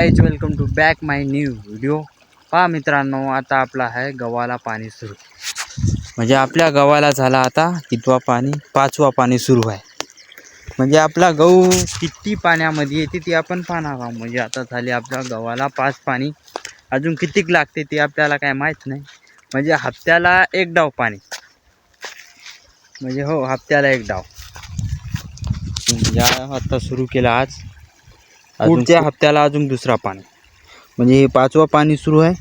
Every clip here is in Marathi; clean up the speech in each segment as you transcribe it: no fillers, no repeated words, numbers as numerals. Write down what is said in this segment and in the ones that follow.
Welcome to back my new video. पहा मित्रांनो, आता आपला आहे गव्हाला पाणी सुरू, म्हणजे आपल्या गव्हाला झाला आता कितवा पाणी, 5वा पाणी सुरू आहे। म्हणजे आपला गहू किती पाण्यामध्ये येते ते आपण पाहणार आहोत। म्हणजे आता झाले आपल्या गव्हाला 5 पाणी, अजून कितीक लागते ते आपल्याला काय माहीत नाही। म्हणजे हप्त्याला एक डाव पाणी, म्हणजे हो हप्त्याला एक डाव या आता सुरू केला आज। पुढच्या हप्त्याला अजून दुसरा पाणी, म्हणजे हे 5वा पाणी सुरू आहे।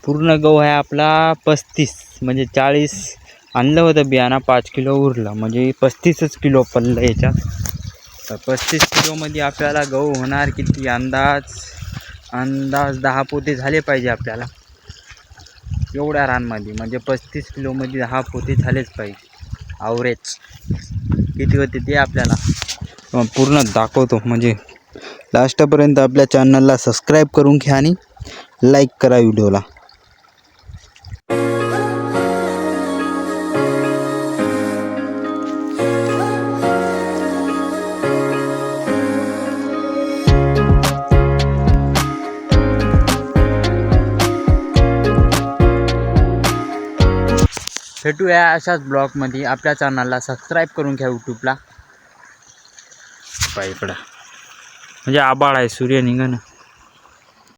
पूर्ण गहू आहे आपला 35, म्हणजे 40 आणलं होतं बियाणं, 5 किलो उरलं, म्हणजे 35च किलो पडलं याच्यात। तर 35 किलोमध्ये आपल्याला गहू होणार किती, अंदाज 10 पोते झाले पाहिजे आपल्याला एवढ्या रानमध्ये। म्हणजे 35 किलोमध्ये 10 पोते झालेच पाहिजे। ॲव्हरेज किती होते ते आपल्याला पूर्ण दाखवतो। म्हणजे लास्टपर्यंत आपल्या चॅनलला सबस्क्राईब करून घ्या आणि लाईक करा व्हिडिओला। भेटूया अशाच ब्लॉगमध्ये। आपल्या चॅनलला सबस्क्राईब करून घ्या यूट्यूबला। इकडं म्हणजे आबाळ आहे, सूर्य निघा ना।